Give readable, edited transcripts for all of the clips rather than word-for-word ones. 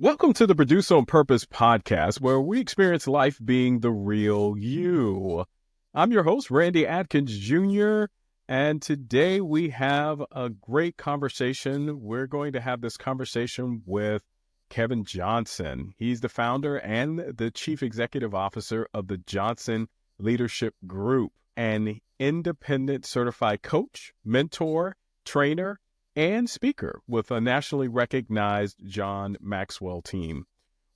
Welcome to the Produce on Purpose podcast, where we experience life being the real you. I'm your host, Randy Adkins Jr., and today we have a great conversation. We're going to have this conversation with Kevin Johnson. He's the founder and the chief executive officer of the Johnson Leadership Group, an independent certified coach, mentor, trainer, and speaker with a nationally recognized John Maxwell team,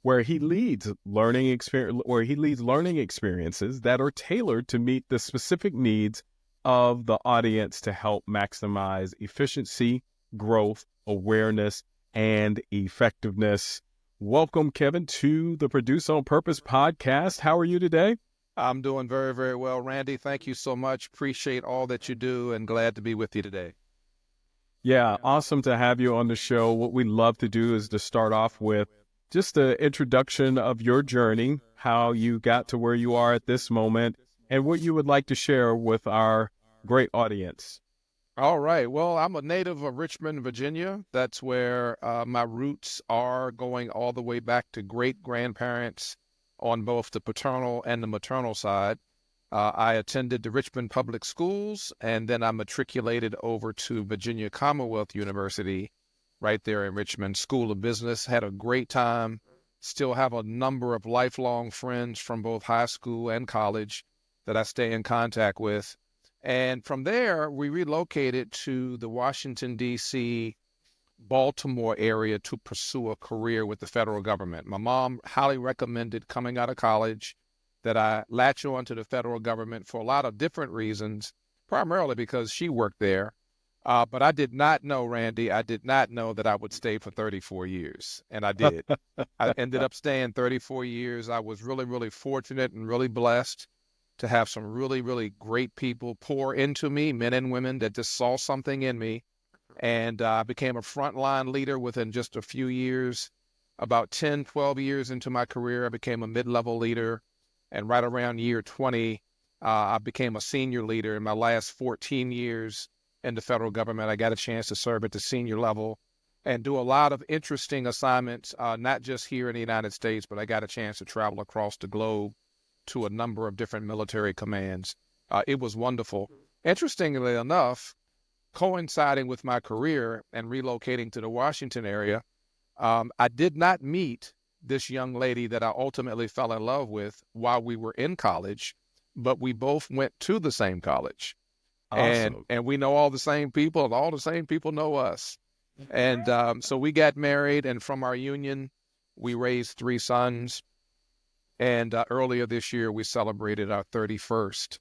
where he leads learning experiences that are tailored to meet the specific needs of the audience to help maximize efficiency, growth, awareness, and effectiveness. Welcome, Kevin, to the Produce on Purpose podcast. How are you today? I'm doing very, very well, Randy. Thank you so much. Appreciate all that you do and glad to be with you today. Yeah, awesome to have you on the show. What we love to do is to start off with just an introduction of your journey, how you got to where you are at this moment, and what you would like to share with our great audience. All right. Well, I'm a native of Richmond, Virginia. That's where my roots are, going all the way back to great-grandparents on both the paternal and the maternal side. I attended the Richmond Public Schools, and then I matriculated over to Virginia Commonwealth University right there in Richmond, School of Business. Had a great time. Still have a number of lifelong friends from both high school and college that I stay in contact with. And from there, we relocated to the Washington, D.C., Baltimore area to pursue a career with the federal government. My mom highly recommended coming out of college that I latch on to the federal government for a lot of different reasons, primarily because she worked there. But I did not know, Randy, I did not know that I would stay for 34 years. And I did. I ended up staying 34 years. I was really, really fortunate and really blessed to have some really, really great people pour into me, men and women that just saw something in me. And I became a frontline leader within just a few years. About 10, 12 years into my career, I became a mid-level leader. And right around year 20, I became a senior leader. In my last 14 years in the federal government, I got a chance to serve at the senior level and do a lot of interesting assignments, not just here in the United States, but I got a chance to travel across the globe to a number of different military commands. It was wonderful. Interestingly enough, coinciding with my career and relocating to the Washington area, I did not meet this young lady that I ultimately fell in love with while we were in college, but we both went to the same college. Awesome. And we know all the same people, and all the same people know us. And so we got married, and from our union, we raised 3 sons. And earlier this year, we celebrated our 31st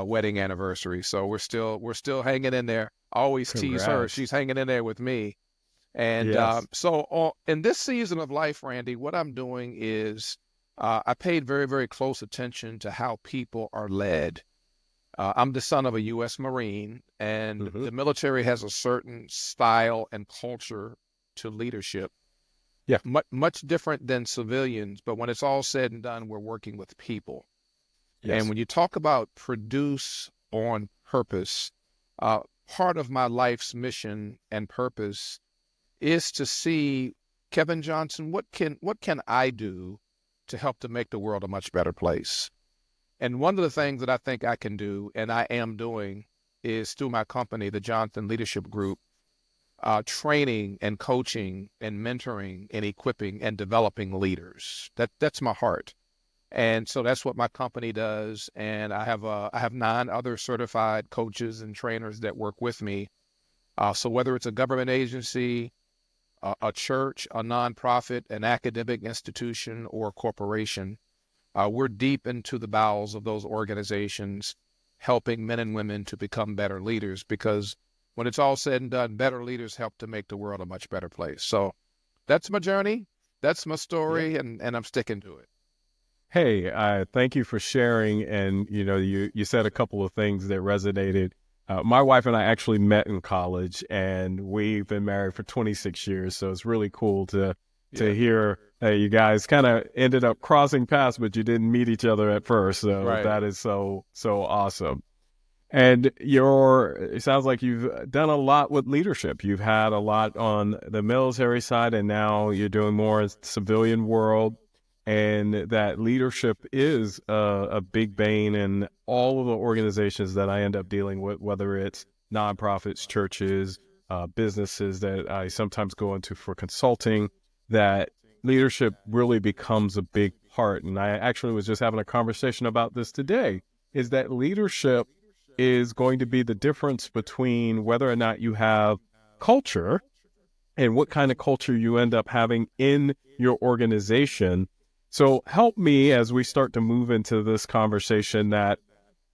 wedding anniversary. So we're still hanging in there. I always tease her; Congrats. she's hanging in there with me. And Yes. so in this season of life, Randy, what I'm doing is I paid very, very close attention to how people are led. I'm the son of a U.S. Marine, and Mm-hmm. the military has a certain style and culture to leadership. Yeah. Much different than civilians, but when it's all said and done, we're working with people. Yes. And when you talk about produce on purpose, part of my life's mission and purpose is to see, Kevin Johnson, what can I do to help to make the world a much better place? And one of the things that I think I can do, and I am doing, is through my company, the Johnson Leadership Group, training and coaching and mentoring and equipping and developing leaders. That's my heart. And so that's what my company does. And I have 9 other certified coaches and trainers that work with me. So whether it's a government agency, a church, a nonprofit, an academic institution, or a corporation, we're deep into the bowels of those organizations, helping men and women to become better leaders, because when it's all said and done, better leaders help to make the world a much better place. So that's my journey. That's my story, and I'm sticking to it. Hey, thank you for sharing. And, you said a couple of things that resonated. My wife and I actually met in college, and we've been married for 26 years. So it's really cool to hear you guys kind of ended up crossing paths, but you didn't meet each other at first. So Right. that is so awesome. And it sounds like you've done a lot with leadership. You've had a lot on the military side, and now you're doing more in the civilian world. And that leadership is a big bane in all of the organizations that I end up dealing with, whether it's nonprofits, churches, businesses that I sometimes go into for consulting, that leadership really becomes a big part. And I actually was just having a conversation about this today, is that leadership is going to be the difference between whether or not you have culture and what kind of culture you end up having in your organization. So help me as we start to move into this conversation, that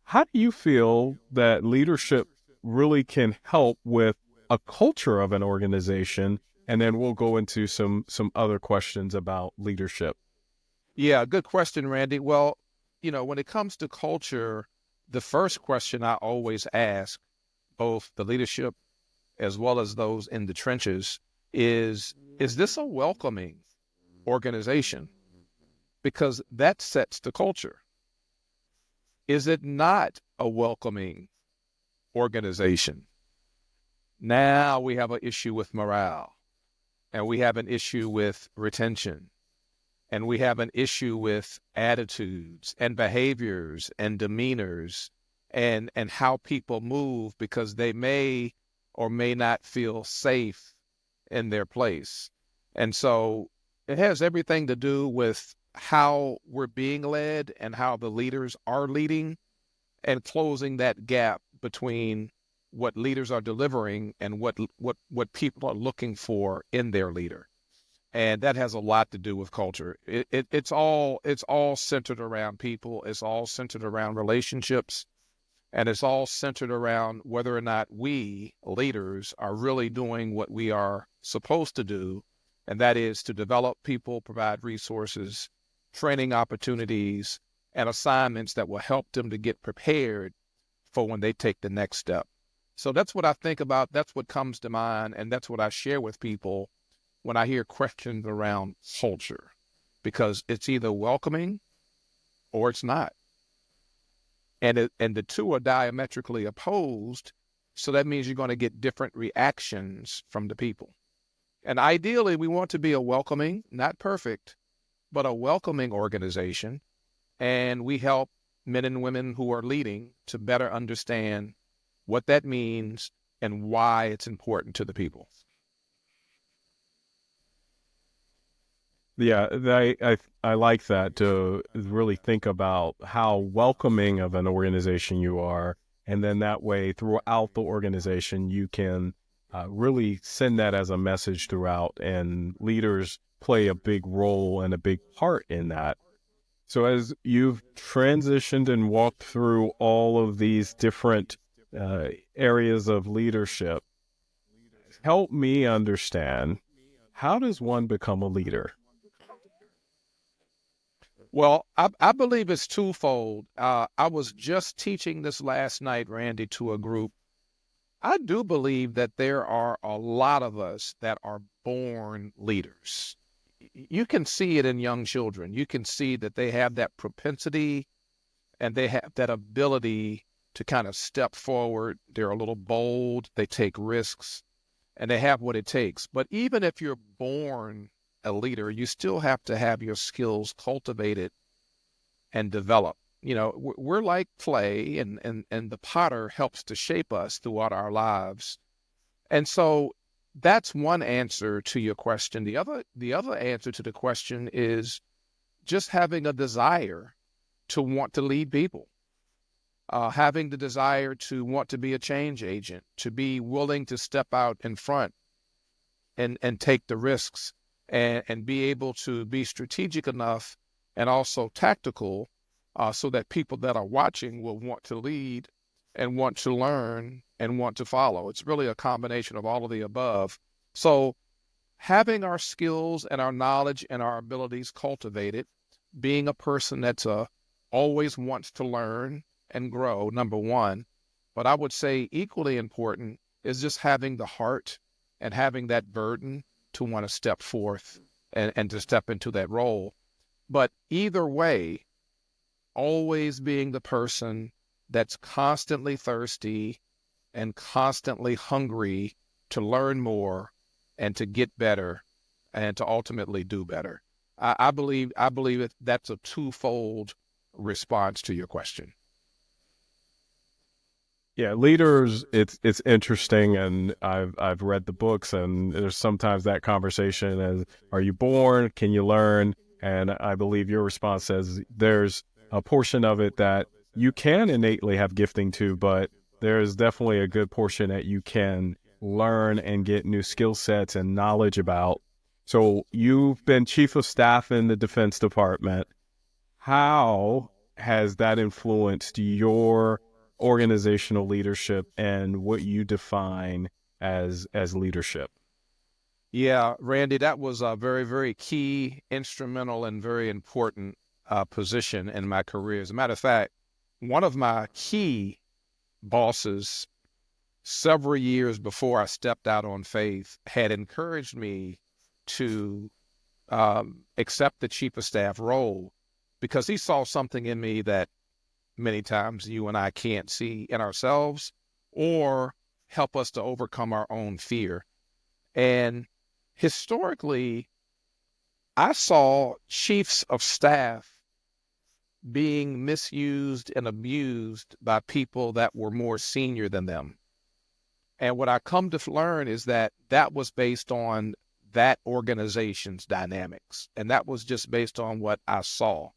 how do you feel that leadership really can help with a culture of an organization? And then we'll go into some other questions about leadership. Yeah, good question, Randy. Well, when it comes to culture, the first question I always ask both the leadership as well as those in the trenches is this a welcoming organization? Because that sets the culture. Is it not a welcoming organization? Now we have an issue with morale, and we have an issue with retention, and we have an issue with attitudes and behaviors and demeanors and how people move because they may or may not feel safe in their place. And so it has everything to do with how we're being led and how the leaders are leading, and closing that gap between what leaders are delivering and what people are looking for in their leader. And that has a lot to do with culture. It's all centered around people. It's all centered around relationships, and it's all centered around whether or not we leaders are really doing what we are supposed to do, and that is to develop people, provide resources, training opportunities, and assignments that will help them to get prepared for when they take the next step. So that's what I think about. That's what comes to mind, and that's what I share with people when I hear questions around culture, because it's either welcoming or it's not. And the two are diametrically opposed. So that means you're going to get different reactions from the people. And ideally, we want to be a welcoming, not perfect, but a welcoming organization. And we help men and women who are leading to better understand what that means and why it's important to the people. Yeah, I like that, to really think about how welcoming of an organization you are, and then that way throughout the organization you can really send that as a message throughout, and leaders play a big role and a big part in that. So as you've transitioned and walked through all of these different areas of leadership, help me understand, how does one become a leader? Well, I believe it's twofold. I was just teaching this last night, Randy, to a group. I do believe that there are a lot of us that are born leaders. You can see it in young children. You can see that they have that propensity and they have that ability to kind of step forward. They're a little bold, they take risks, and they have what it takes. But even if you're born a leader, you still have to have your skills cultivated and developed. We're like clay, and the potter helps to shape us throughout our lives. And so that's one answer to your question. The other answer to the question is just having a desire to want to lead people, having the desire to want to be a change agent, to be willing to step out in front and take the risks, and be able to be strategic enough and also tactical, so that people that are watching will want to lead and want to learn and want to follow. It's really a combination of all of the above. So having our skills and our knowledge and our abilities cultivated, being a person that's always wants to learn and grow, number one. But I would say equally important is just having the heart and having that burden to want to step forth and to step into that role. But either way, always being the person that's constantly thirsty and constantly hungry to learn more and to get better and to ultimately do better. I believe that's a twofold response to your question. Yeah, leaders, it's interesting, and I've read the books, and there's sometimes that conversation as, are you born? Can you learn? And I believe your response says there's a portion of it that you can innately have gifting to, but there's definitely a good portion that you can learn and get new skill sets and knowledge about. So you've been chief of staff in the Defense Department. How has that influenced your organizational leadership and what you define as leadership? Yeah, Randy, that was a very, very key, instrumental, and very important position in my career. As a matter of fact, one of my key bosses several years before I stepped out on faith had encouraged me to accept the chief of staff role because he saw something in me that many times you and I can't see in ourselves or help us to overcome our own fear. And historically, I saw chiefs of staff being misused and abused by people that were more senior than them. And what I come to learn is that that was based on that organization's dynamics. And that was just based on what I saw.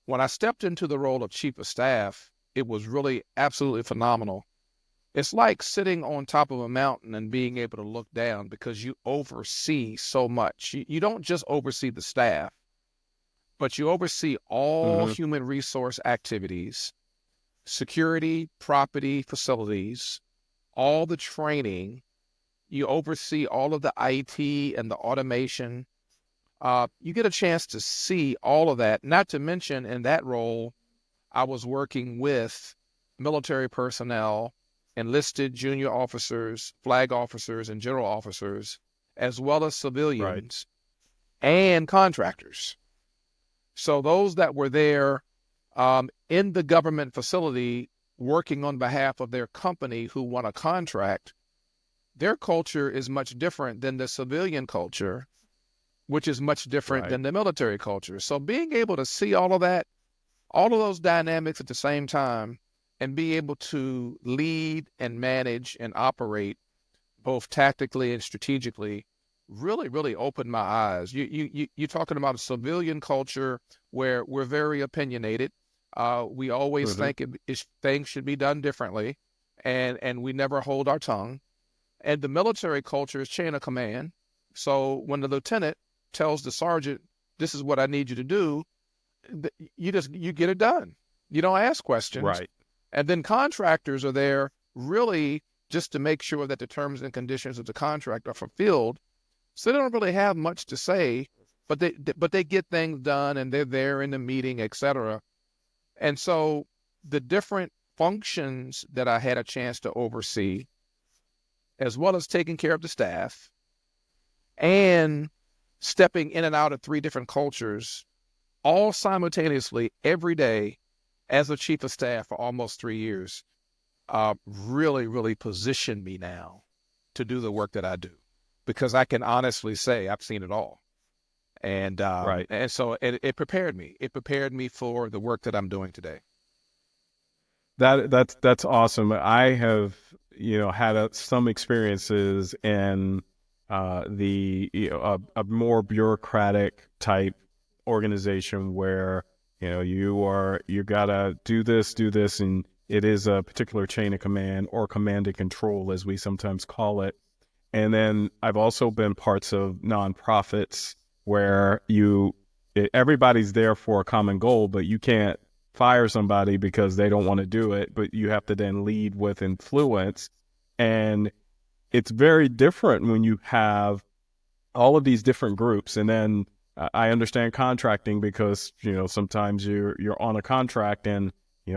When I stepped into the role of chief of staff, it was really absolutely phenomenal. It's like sitting on top of a mountain and being able to look down because you oversee so much. You don't just oversee the staff, but you oversee all Hmm. human resource activities, security, property, facilities, all the training. You oversee all of the IT and the automation. You get a chance to see all of that. Not to mention, in that role, I was working with military personnel, enlisted junior officers, flag officers, and general officers, as well as Right. civilians and contractors. So those that were there in the government facility working on behalf of their company who won a contract, their culture is much different than the civilian culture, which is much different Right. than the military culture. So being able to see all of that, all of those dynamics at the same time, and be able to lead and manage and operate both tactically and strategically really, really opened my eyes. You're talking about a civilian culture where we're very opinionated. We always Hmm. think things should be done differently, and we never hold our tongue. And the military culture is chain of command. So when the lieutenant tells the sergeant, "This is what I need you to do," you get it done. You don't ask questions. Right. And then contractors are there really just to make sure that the terms and conditions of the contract are fulfilled. So they don't really have much to say, but they get things done and they're there in the meeting, etc. And so the different functions that I had a chance to oversee, as well as taking care of the staff and stepping in and out of three different cultures, all simultaneously every day as a chief of staff for almost 3 years, really, really positioned me now to do the work that I do, because I can honestly say I've seen it all. Right. And so it prepared me. It prepared me for the work that I'm doing today. That's awesome. I have, had some experiences in the a more bureaucratic type organization where you gotta do this, and it is a particular chain of command or command and control, as we sometimes call it. And then I've also been parts of nonprofits where everybody's there for a common goal, but you can't fire somebody because they don't want to do it, but you have to then lead with influence. And it's very different when you have all of these different groups. And then I understand contracting because, sometimes you're on a contract and,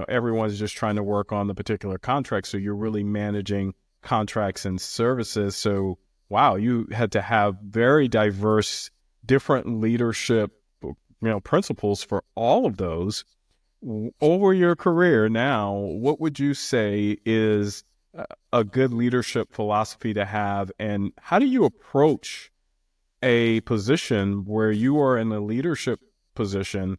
everyone's just trying to work on the particular contract. So you're really managing contracts and services. So, wow, you had to have very diverse, different leadership, principles for all of those. Over your career now, what would you say is a good leadership philosophy to have, and how do you approach a position where you are in a leadership position?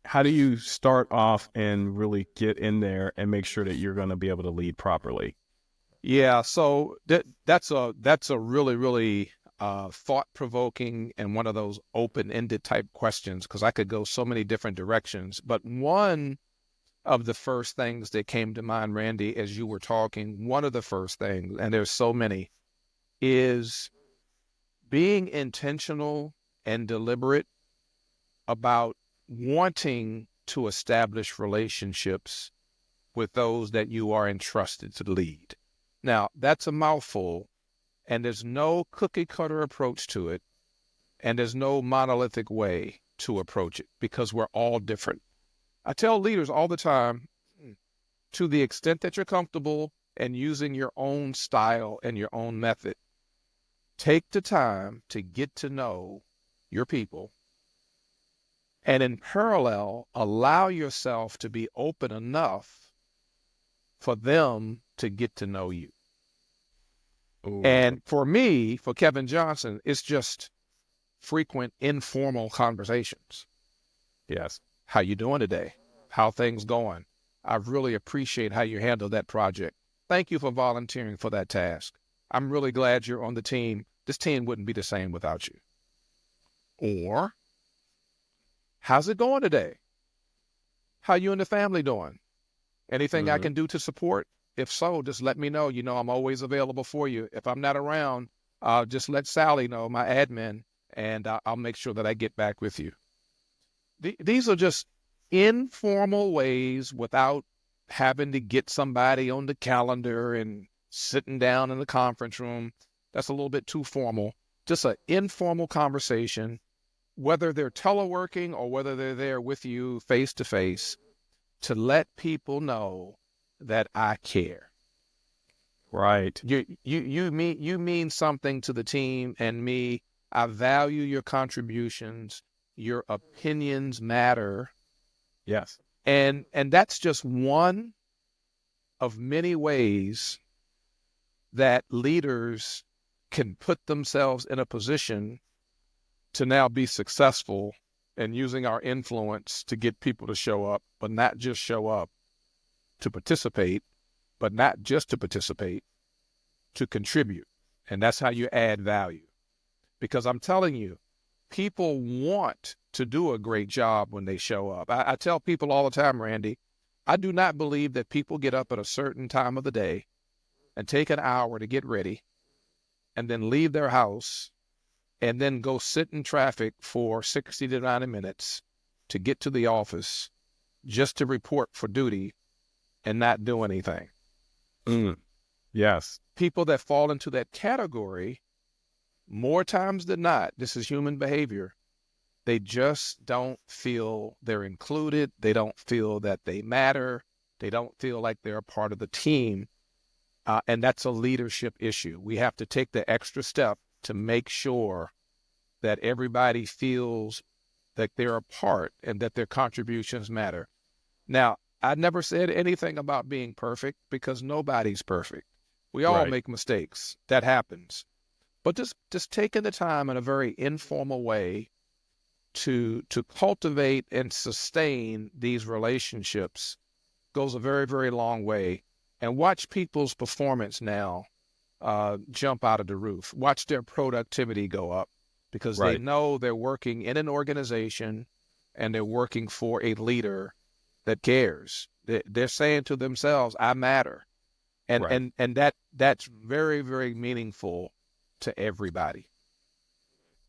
How do you start off and really get in there and make sure that you're going to be able to lead properly? Yeah, so that's a really really thought provoking and one of those open ended type questions because I could go so many different directions. But one of the first things that came to mind, Randy, as you were talking, one of the first things, and there's so many, is being intentional and deliberate about wanting to establish relationships with those that you are entrusted to lead. Now, that's a mouthful, and there's no cookie cutter approach to it, and there's no monolithic way to approach it because we're all different. I tell leaders all the time, to the extent that you're comfortable and using your own style and your own method, take the time to get to know your people, and in parallel, allow yourself to be open enough for them to get to know you. Ooh, And for me, for Kevin Johnson, it's just frequent informal conversations. yes. How you doing today? How things going? I really appreciate how you handled that project. Thank you for volunteering for that task. I'm really glad you're on the team. This team wouldn't be the same without you. Or, how's it going today? How you and the family doing? Anything I Hmm. can do to support? If so, just let me know. You know, I'm always available for you. If I'm not around, just let Sally know, my admin, and I'll make sure that I get back with you. These are just informal ways without having to get somebody on the calendar and sitting down in the conference room. That's a little bit too formal. Just an informal conversation, whether they're teleworking or whether they're there with you face to face, to let people know that I care. Right. You mean something to the team and me. I value your contributions. Your opinions matter. Yes. And that's just one of many ways that leaders can put themselves in a position to now be successful in using our influence to get people to show up, but not just show up, to participate, but not just to participate, to contribute. And that's how you add value. Because I'm telling you, people want to do a great job when they show up. I tell people all the time, Randy, I do not believe that people get up at a certain time of the day and take an hour to get ready and then leave their house and then go sit in traffic for 60 to 90 minutes to get to the office just to report for duty and not do anything. Mm. Yes. People that fall into that category, more times than not, this is human behavior. They just don't feel they're included. They don't feel that they matter. They don't feel like they're a part of the team. And that's a leadership issue. We have to take the extra step to make sure that everybody feels that they're a part and that their contributions matter. Now, I never said anything about being perfect because nobody's perfect. We all Right. make mistakes. That happens. But just taking the time in a very informal way to cultivate and sustain these relationships goes a very, very long way. And watch people's performance now jump out of the roof. Watch their productivity go up because they Right. know they're working in an organization and they're working for a leader that cares. They're saying to themselves, I matter. And Right. and and that's very, very meaningful to everybody.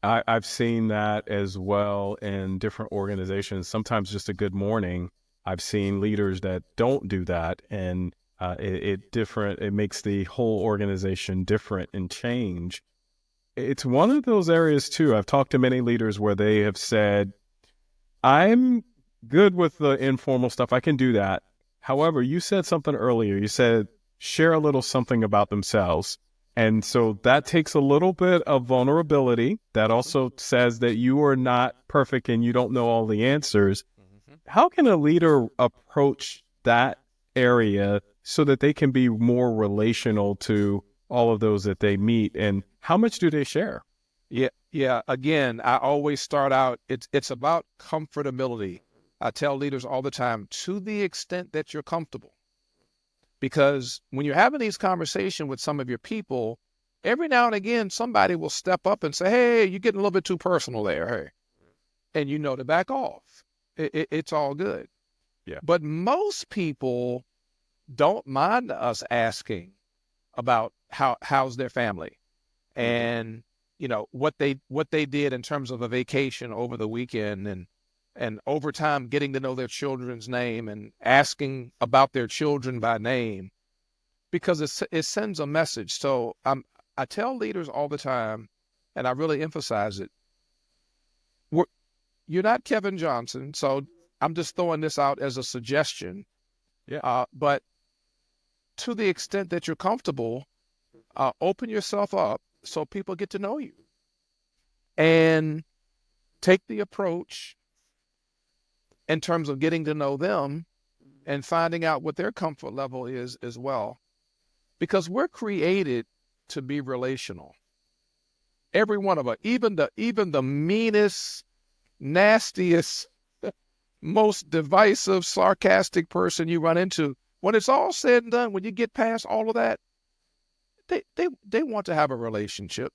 I've seen that as well in different organizations. Sometimes just a good morning. I've seen leaders that don't do that, and it different. It makes the whole organization different and change. It's one of those areas too. I've talked to many leaders where they have said, "I'm good with the informal stuff. I can do that." However, you said something earlier. You said share a little something about themselves. And so that takes a little bit of vulnerability. That also says that you are not perfect and you don't know all the answers. How can a leader approach that area so that they can be more relational to all of those that they meet? And how much do they share? Yeah, yeah. Again, I always start out, it's about comfortability. I tell leaders all the time, to the extent that you're comfortable. Because when you're having these conversations with some of your people, every now and again, somebody will step up and say, hey, you're getting a little bit too personal there. Hey, and you know to back off. It's all good. Yeah. But most people don't mind us asking about how's their family and what they did in terms of a vacation over the weekend, and over time getting to know their children's name and asking about their children by name, because it sends a message. So I tell leaders all the time, and I really emphasize it. You're not Kevin Johnson, so I'm just throwing this out as a suggestion. Yeah. But to the extent that you're comfortable, open yourself up so people get to know you, and take the approach in terms of getting to know them and finding out what their comfort level is as well. Because we're created to be relational. Every one of us, even the meanest, nastiest, most divisive, sarcastic person you run into, when it's all said and done, when you get past all of that, they want to have a relationship.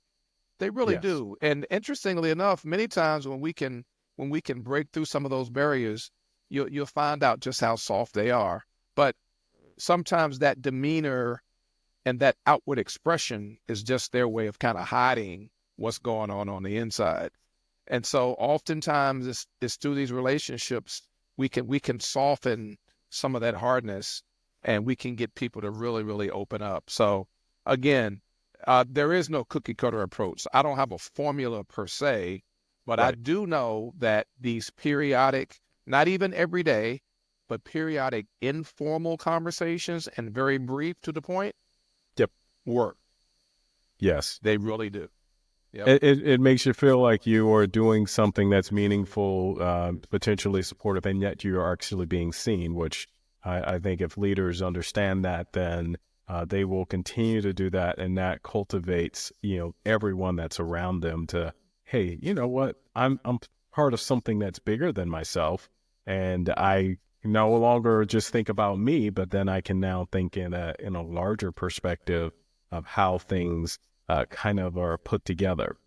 They really Yes. do. And interestingly enough, many times when we can break through some of those barriers, you'll find out just how soft they are. But sometimes that demeanor and that outward expression is just their way of kind of hiding what's going on the inside. And so oftentimes it's through these relationships we can soften some of that hardness, and we can get people to really, really open up. So again, there is no cookie cutter approach. I don't have a formula per se, but I Right. do know that these periodic, not even every day, but periodic informal conversations, and very brief to the point, Yep. work. Yes. They really do. Yep. It makes you feel like you are doing something that's meaningful, potentially supportive, and yet you are actually being seen, which I think if leaders understand that, then they will continue to do that. And that cultivates, everyone that's around them to, hey, you know what? I'm part of something that's bigger than myself. And I no longer just think about me, but then I can now think in a larger perspective of how things kind of are put together.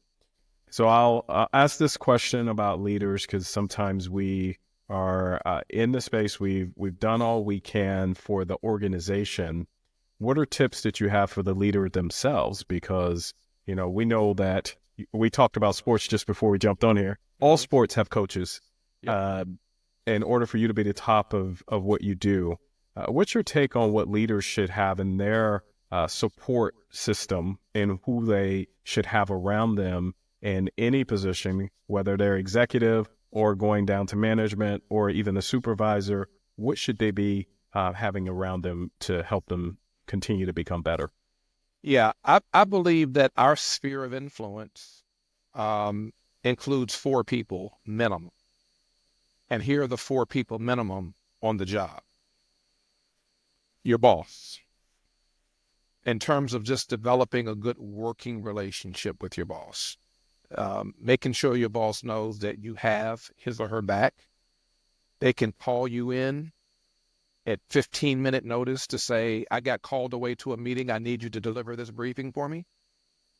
So I'll ask this question about leaders because sometimes we are in the space. We've done all we can for the organization. What are tips that you have for the leader themselves? Because we know that we talked about sports just before we jumped on here. All sports have coaches. Yep. In order for you to be the top of what you do, what's your take on what leaders should have in their support system and who they should have around them in any position, whether they're executive or going down to management or even the supervisor? What should they be having around them to help them continue to become better? Yeah, I believe that our sphere of influence includes 4 people minimum. And here are the 4 people minimum on the job. Your boss, in terms of just developing a good working relationship with your boss, making sure your boss knows that you have his or her back. They can call you in at 15-minute notice to say, I got called away to a meeting. I need you to deliver this briefing for me.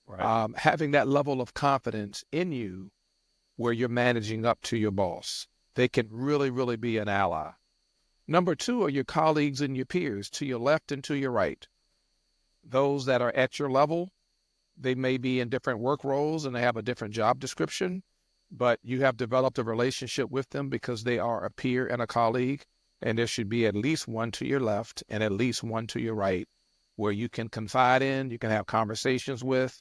Right. Having that level of confidence in you where you're managing up to your boss, they can really, really be an ally. Number 2 are your colleagues and your peers to your left and to your right. Those that are at your level, they may be in different work roles and they have a different job description, but you have developed a relationship with them because they are a peer and a colleague. And there should be at least one to your left and at least one to your right where you can confide in, you can have conversations with.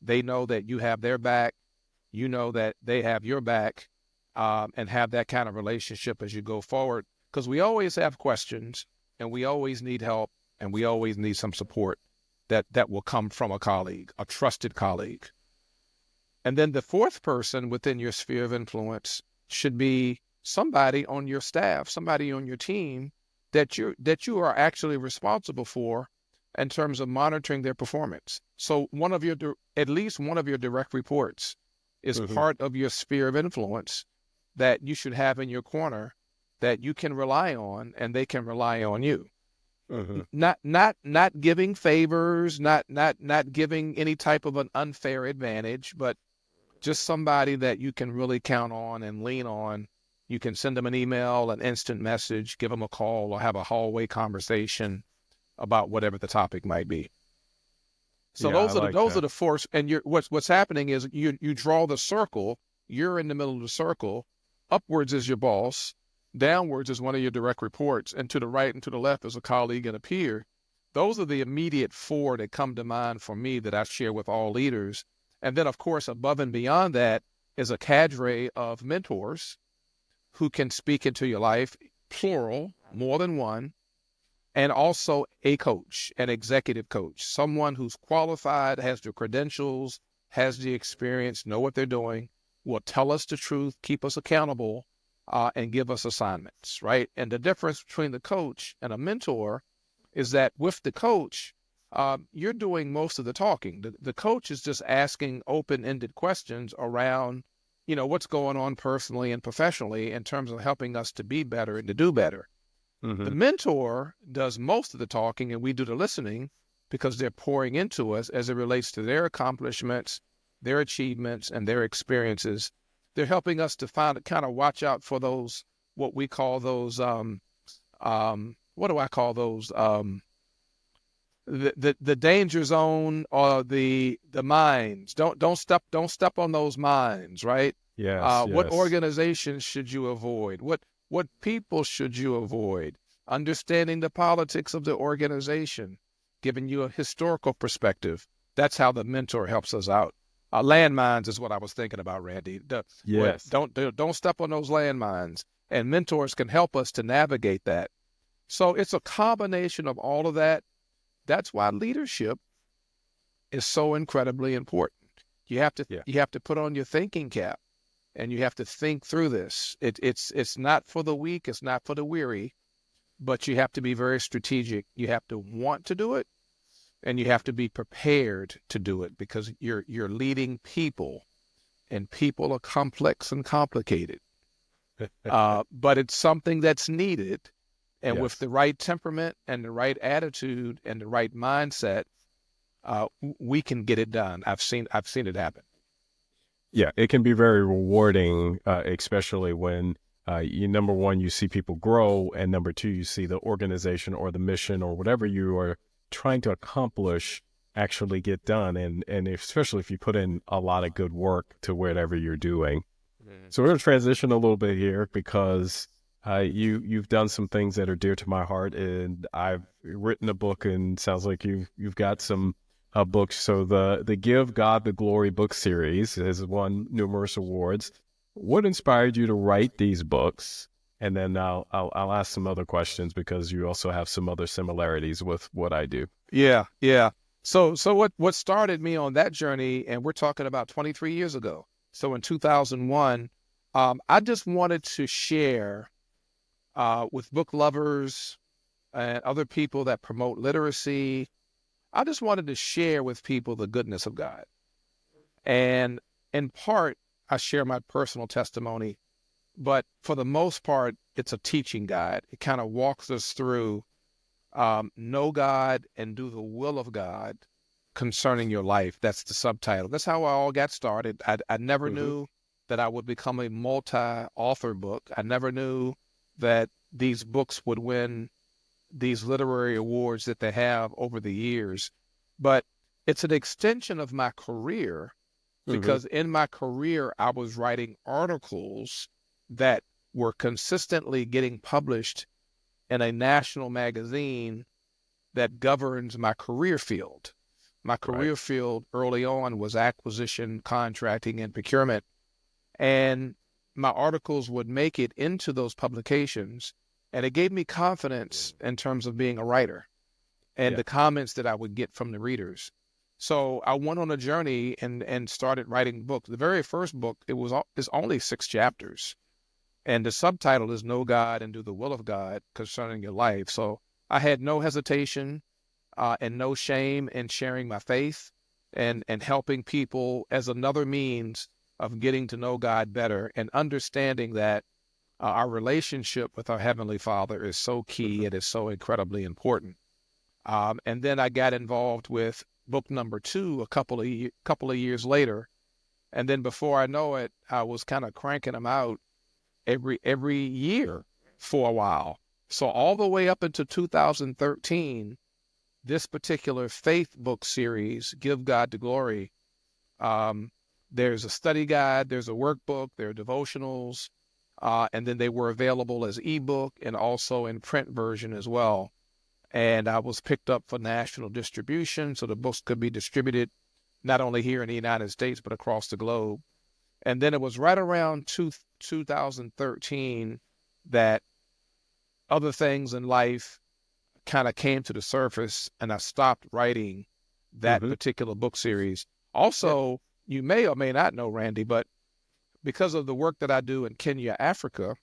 They know that you have their back. You know that they have your back, and have that kind of relationship as you go forward. Because we always have questions and we always need help and we always need some support that will come from a colleague, a trusted colleague. And then the 4th person within your sphere of influence should be somebody on your staff, somebody on your team that you are actually responsible for in terms of monitoring their performance. So at least one of your direct reports is Mm-hmm. part of your sphere of influence that you should have in your corner that you can rely on and they can rely on you. Mm-hmm. Not giving favors, not giving any type of an unfair advantage, but just somebody that you can really count on and lean on. You can send them an email, an instant message, give them a call, or have a hallway conversation about whatever the topic might be. So Yeah, I like those are that. the force. And what's happening is you draw the circle. You're in the middle of the circle. Upwards is your boss. Downwards is one of your direct reports, and to the right and to the left is a colleague and a peer. Those are the immediate four that come to mind for me that I share with all leaders. And then, of course, above and beyond that is a cadre of mentors who can speak into your life, plural, more than one, and also a coach, an executive coach, someone who's qualified, has the credentials, has the experience, know what they're doing, will tell us the truth, keep us accountable, and give us assignments, right? And the difference between the coach and a mentor is that with the coach, you're doing most of the talking. The coach is just asking open-ended questions around, what's going on personally and professionally in terms of helping us to be better and to do better. Mm-hmm. The mentor does most of the talking and we do the listening because they're pouring into us as it relates to their accomplishments, their achievements, and their experiences. They're helping us to kind of watch out for those, what we call those, what do I call those? The danger zone or the mines. Don't step on those mines, right? Yes, What yes. organizations should you avoid? What people should you avoid? Understanding the politics of the organization, giving you a historical perspective. That's how the mentor helps us out. Landmines is what I was thinking about, Randy. Yes. Don't step on those landmines, and mentors can help us to navigate that. So it's a combination of all of that. That's why leadership is so incredibly important. Yeah. You have to put on your thinking cap and you have to think through this. It's not for the weak, it's not for the weary, but you have to be very strategic. You have to want to do it and you have to be prepared to do it because you're leading people and people are complex and complicated. But it's something that's needed. And with Yes. the right temperament and the right attitude and the right mindset, we can get it done. I've seen it happen. Yeah, it can be very rewarding, especially when number one, you see people grow, and number two, you see the organization or the mission or whatever you are trying to accomplish actually get done, and especially if you put in a lot of good work to whatever you're doing. Mm. So we're going to transition a little bit here because you've done some things that are dear to my heart, and I've written a book, and sounds like you've got some books. So the Give God the Glory book series has won numerous awards. What inspired you to write these books? And then I'll ask some other questions because you also have some other similarities with what I do. Yeah, yeah. So what started me on that journey, and we're talking about 23 years ago. So in 2001, I just wanted to share with book lovers and other people that promote literacy. I just wanted to share with people the goodness of God. And in part, I share my personal testimony, but for the most part, it's a teaching guide. It kind of walks us through know God and do the will of God concerning your life. That's the subtitle. That's how I all got started. I never Mm-hmm. knew that I would become a multi-author book. I never knew that these books would win these literary awards that they have over the years. But it's an extension of my career Mm-hmm. because in my career, I was writing articles that were consistently getting published in a national magazine that governs my career field. My Right. career field early on was acquisition, contracting, and procurement. And my articles would make it into those publications. And it gave me confidence in terms of being a writer and Yeah. the comments that I would get from the readers. So I went on a journey and started writing books. The very first book, it's only 6 chapters. And the subtitle is Know God and Do the Will of God Concerning Your Life. So I had no hesitation and no shame in sharing my faith and helping people as another means of getting to know God better and understanding that our relationship with our Heavenly Father is so key. It is so incredibly important. And then I got involved with book number 2 a couple of years later. And then before I know it, I was kind of cranking them out every year for a while. So all the way up into 2013, this particular faith book series, Give God the Glory, there's a study guide, there's a workbook, there are devotionals, and then they were available as ebook and also in print version as well. And I was picked up for national distribution, so the books could be distributed not only here in the United States, but across the globe. And then it was right around 2013 that other things in life kind of came to the surface, and I stopped writing that particular book series. Also, you may or may not know, Randy, but because of the work that I do in Kenya, Africa,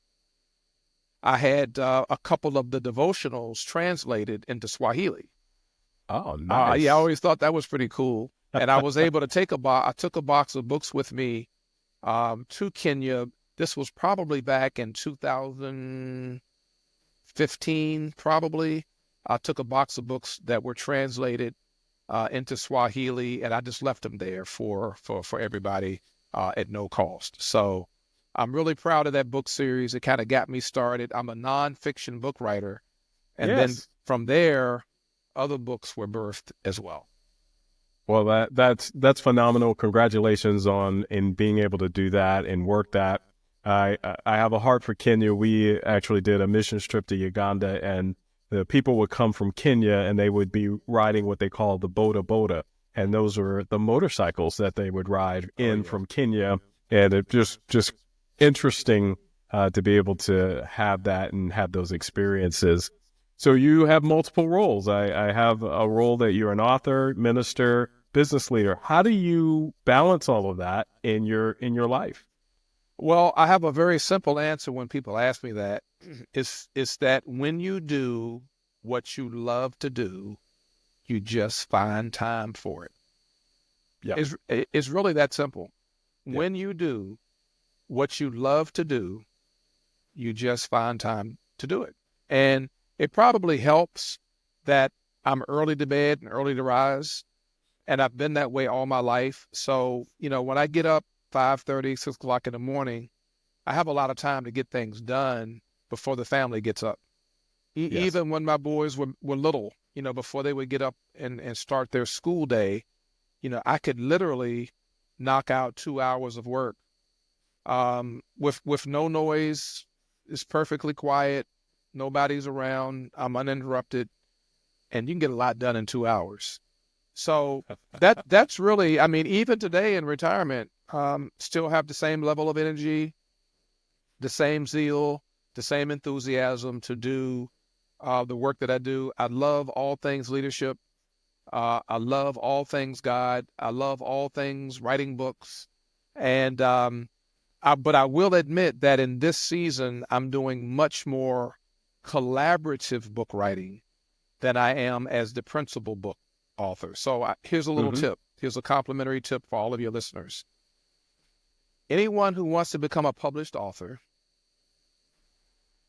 I had a couple of the devotionals translated into Swahili. Oh, Yeah, I nice. always thought that was pretty cool. And I was able to take I took a box of books with me to Kenya. This was probably back in 2015, probably. I took a box of books that were translated into Swahili, and I just left them there for everybody at no cost. So I'm really proud of that book series. It kind of got me started. I'm a nonfiction book writer. And then Yes. from there, other books were birthed as well. Well, that's phenomenal. Congratulations on in being able to do that and work that. I have a heart for Kenya. We actually did a mission trip to Uganda, and the people would come from Kenya and they would be riding what they call the boda boda, and those were the motorcycles that they would ride in from Kenya, and it just interesting to be able to have that and have those experiences. So you have multiple roles. I have a role that you're an author, minister, business leader. How do you balance all of that in your life? Well, I have a very simple answer when people ask me that. It's that when you do what you love to do, you just find time for it. Yeah. It's really that simple. Yeah. When you do what you love to do, you just find time to do it. And it probably helps that I'm early to bed and early to rise, and I've been that way all my life. So, when I get up 5:30, 6 o'clock in the morning, I have a lot of time to get things done before the family gets up. Yes. Even when my boys were little, before they would get up and start their school day, I could literally knock out 2 hours of work with no noise. It's perfectly quiet. Nobody's around. I'm uninterrupted, and you can get a lot done in 2 hours. So that's really, I mean, even today in retirement, still have the same level of energy, the same zeal, the same enthusiasm to do the work that I do. I love all things leadership. I love all things God. I love all things writing books. And but I will admit that in this season, I'm doing much more collaborative book writing than I am as the principal book author. So here's a little tip. Here's a complimentary tip for all of your listeners. Anyone who wants to become a published author,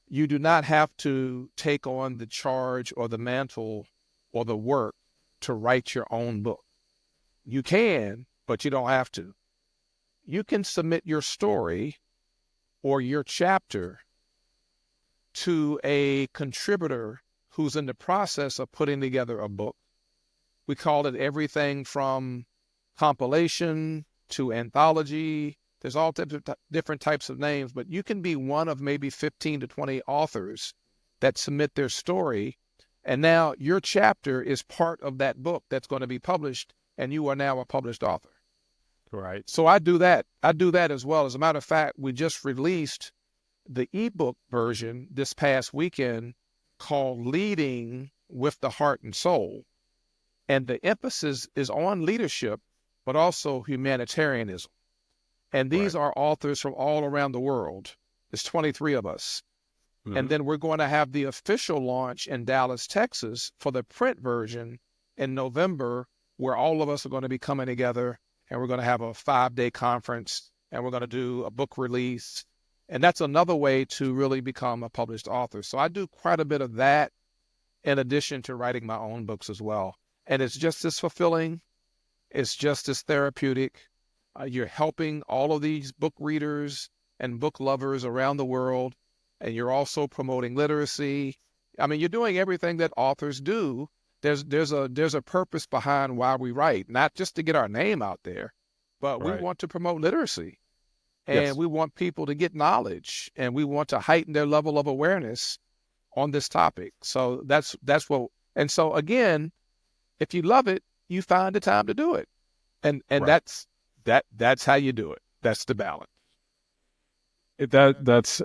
you do not have to take on the charge or the mantle or the work to write your own book. You can, but you don't have to. You can submit your story or your chapter to a contributor who's in the process of putting together a book. We call it everything from compilation to anthology. There's all different types of names, but you can be one of maybe 15 to 20 authors that submit their story. And now your chapter is part of that book that's going to be published, and you are now a published author. Right. So I do that. I do that as well. As a matter of fact, we just released the ebook version this past weekend called Leading with the Heart and Soul. And the emphasis is on leadership, but also humanitarianism. And these are authors from all around the world, There's 23 of us. Mm-hmm. And then we're going to have the official launch in Dallas, Texas for the print version in November, where all of us are going to be coming together and we're going to have a 5-day conference and we're going to do a book release. And that's another way to really become a published author. So I do quite a bit of that in addition to writing my own books as well. And it's just as fulfilling. It's just as therapeutic. You're helping all of these book readers and book lovers around the world. And you're also promoting literacy. I mean, you're doing everything that authors do. There's a purpose behind why we write, not just to get our name out there, but we Right. want to promote literacy. And Yes. we want people to get knowledge, and we want to heighten their level of awareness on this topic. So that's what. And so again, if you love it, you find the time to do it, and Right. that's how you do it. That's the balance. That's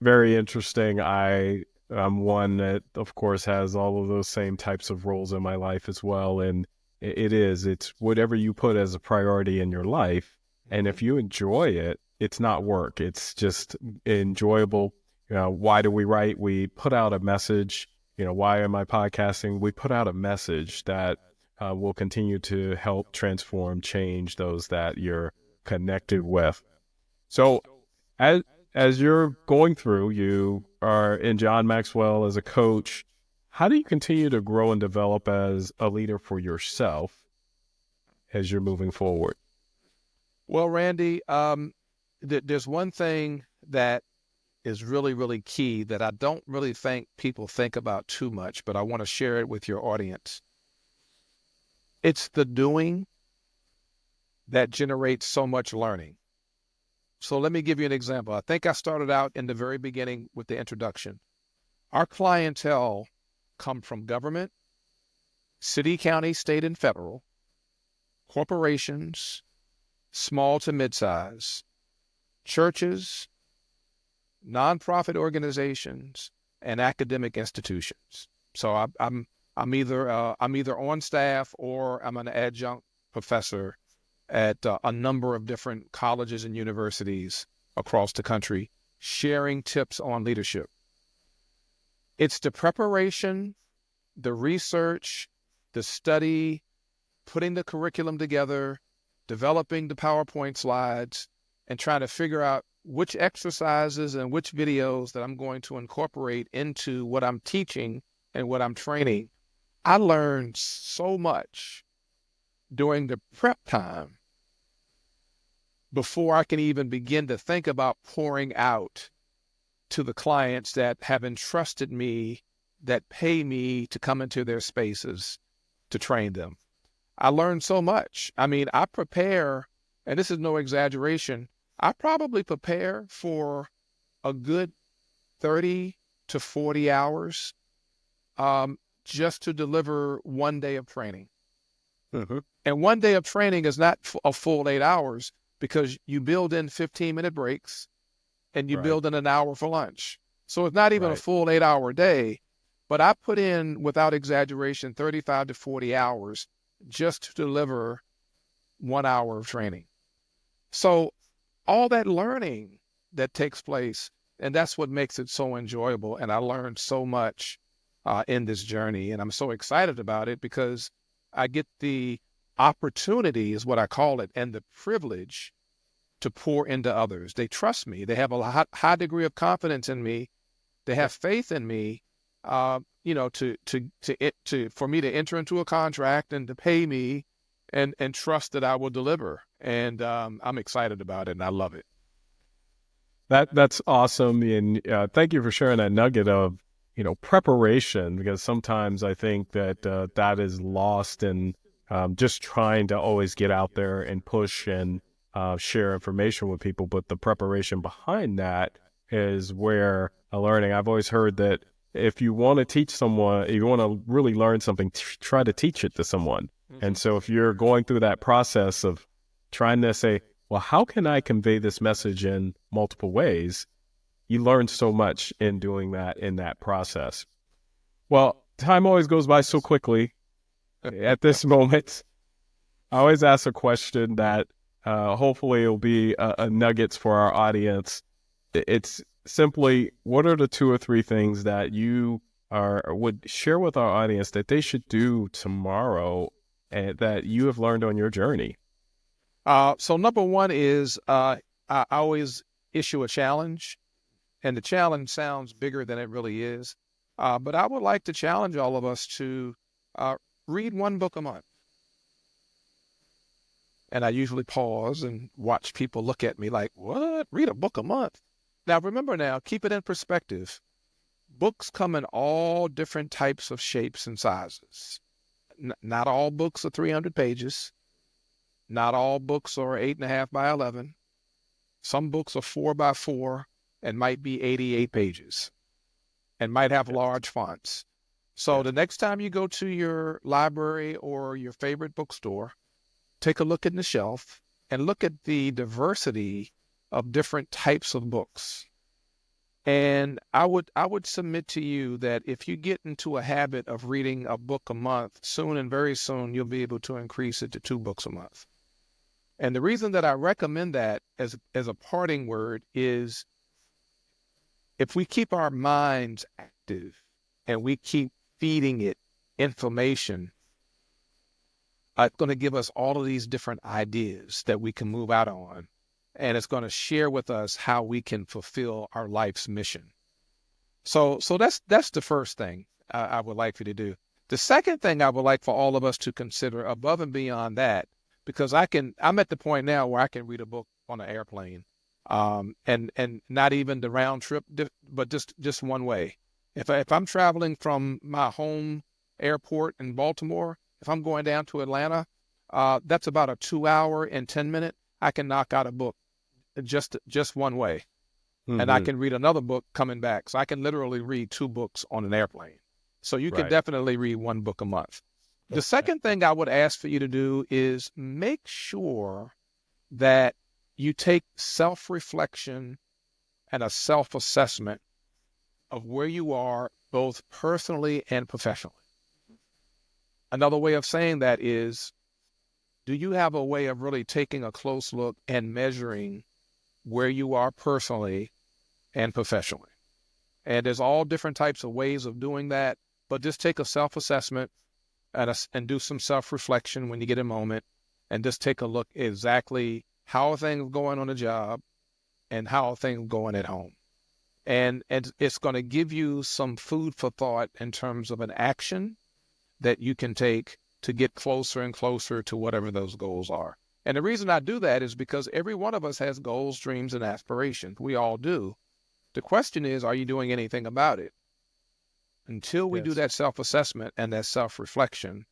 very interesting. I'm one that, of course, has all of those same types of roles in my life as well. And it's whatever you put as a priority in your life. And if you enjoy it, it's not work. It's just enjoyable. Why do we write? We put out a message. Why am I podcasting? We put out a message that will continue to help transform, change those that you're connected with. So as you're going through, you are in John Maxwell as a coach. How do you continue to grow and develop as a leader for yourself as you're moving forward? Well, Randy, there's one thing that is really, really key that I don't really think people think about too much, but I want to share it with your audience. It's the doing that generates so much learning. So let me give you an example. I think I started out in the very beginning with the introduction. Our clientele come from government, city, county, state, and federal, corporations, small to mid-size, churches, nonprofit organizations, and academic institutions. So I'm either on staff or I'm an adjunct professor at a number of different colleges and universities across the country, sharing tips on leadership. It's the preparation, the research, the study, putting the curriculum together, developing the PowerPoint slides, and trying to figure out which exercises and which videos that I'm going to incorporate into what I'm teaching and what I'm training. I learned so much during the prep time before I can even begin to think about pouring out to the clients that have entrusted me, that pay me to come into their spaces to train them. I learned so much. I mean, I prepare, and this is no exaggeration, I probably prepare for a good 30 to 40 hours just to deliver one day of training. Mm-hmm. And one day of training is not a full 8 hours because you build in 15-minute breaks and you Right. build in an hour for lunch. So it's not even a Right. full 8-hour day, but I put in, without exaggeration, 35 to 40 hours just to deliver 1 hour of training. So all that learning that takes place, and that's what makes it so enjoyable. And I learned so much in this journey, and I'm so excited about it because I get the opportunity, is what I call it, and the privilege to pour into others. They trust me. They have a high degree of confidence in me. They have faith in me, for me to enter into a contract and to pay me, and trust that I will deliver. And I'm excited about it, and I love it. That's awesome, and thank you for sharing that nugget of preparation, because sometimes I think that that is lost in just trying to always get out there and push and share information with people. But the preparation behind that is where a learning. I've always heard that if you want to teach someone, if you want to really learn something, try to teach it to someone. Mm-hmm. And so if you're going through that process of trying to say, well, how can I convey this message in multiple ways? You learn so much in doing that, in that process. Well, time always goes by so quickly. At this moment, I always ask a question that hopefully will be a nuggets for our audience. It's simply, what are the 2 or 3 things that you would share with our audience that they should do tomorrow and that you have learned on your journey? So number one is I always issue a challenge, and the challenge sounds bigger than it really is. But I would like to challenge all of us to uh, read one book a month. And I usually pause and watch people look at me like, what? Read a book a month? Now, remember now, keep it in perspective. Books come in all different types of shapes and sizes. Not all books are 300 pages. Not all books are 8.5 by 11. Some books are 4 by 4 and might be 88 pages and might have large fonts. So the next time you go to your library or your favorite bookstore, take a look in the shelf and look at the diversity of different types of books. And I would submit to you that if you get into a habit of reading a book a month, soon and very soon you'll be able to increase it to 2 books a month. And the reason that I recommend that as a parting word is if we keep our minds active and we keep feeding it information, it's going to give us all of these different ideas that we can move out on. And it's going to share with us how we can fulfill our life's mission. So that's the first thing I would like for you to do. The second thing I would like for all of us to consider above and beyond that, because I'm at the point now where I can read a book on an airplane, and not even the round trip, but just one way. If I'm traveling from my home airport in Baltimore, if I'm going down to Atlanta, that's about a 2 hour and 10 minute. I can knock out a book just one way, and I can read another book coming back. So I can literally read 2 books on an airplane. So you can definitely read 1 book a month. The second thing I would ask for you to do is make sure that you take self-reflection and a self-assessment of where you are both personally and professionally. Another way of saying that is, do you have a way of really taking a close look and measuring where you are personally and professionally? And there's all different types of ways of doing that, but just take a self-assessment and do some self-reflection when you get a moment, and just take a look exactly how are things going on the job and how are things going at home. And it's going to give you some food for thought in terms of an action that you can take to get closer and closer to whatever those goals are. And the reason I do that is because every one of us has goals, dreams, and aspirations. We all do. The question is, are you doing anything about it? Until we do that self-assessment and that self-reflection,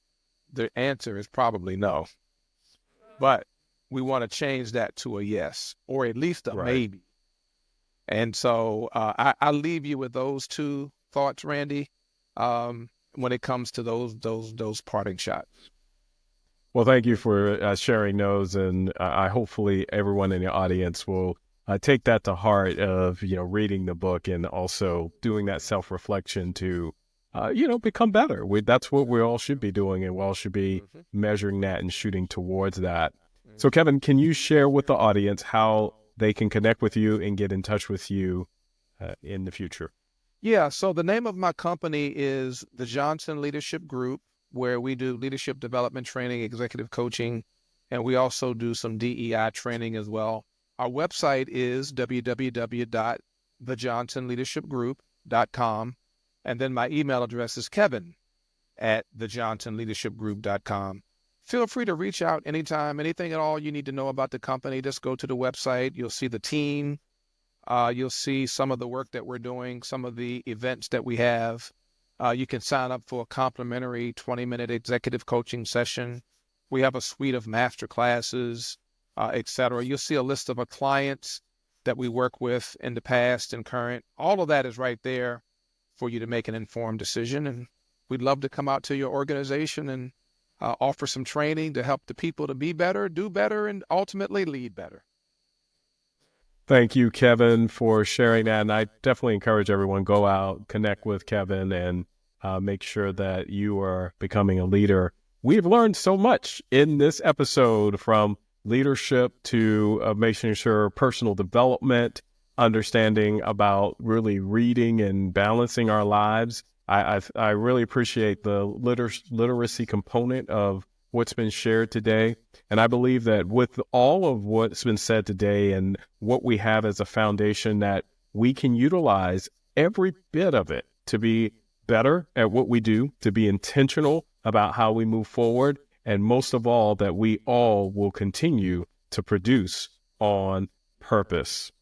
the answer is probably no. But we want to change that to a yes, or at least a maybe. And so I leave you with those 2 thoughts, Randy, when it comes to those parting shots. Well, thank you for sharing those, and I hopefully everyone in the audience will take that to heart of reading the book and also doing that self-reflection to become better. That's what we all should be doing, and we all should be measuring that and shooting towards that. So, Kevin, can you share with the audience how they can connect with you and get in touch with you in the future? Yeah, so the name of my company is the Johnson Leadership Group, where we do leadership development training, executive coaching, and we also do some DEI training as well. Our website is www.thejohnsonleadershipgroup.com, and then my email address is kevin@thejohnsonleadershipgroup.com. Feel free to reach out anytime, anything at all you need to know about the company. Just go to the website. You'll see the team. You'll see some of the work that we're doing, some of the events that we have. You can sign up for a complimentary 20-minute executive coaching session. We have a suite of master classes, et cetera. You'll see a list of our clients that we work with in the past and current. All of that is right there for you to make an informed decision. And we'd love to come out to your organization and offer some training to help the people to be better, do better, and ultimately lead better. Thank you, Kevin, for sharing that. And I definitely encourage everyone, go out, connect with Kevin, and make sure that you are becoming a leader. We've learned so much in this episode, from leadership to making sure personal development, understanding about really reading and balancing our lives. I really appreciate the literacy component of what's been shared today. And I believe that with all of what's been said today and what we have as a foundation, that we can utilize every bit of it to be better at what we do, to be intentional about how we move forward, and most of all, that we all will continue to produce on purpose.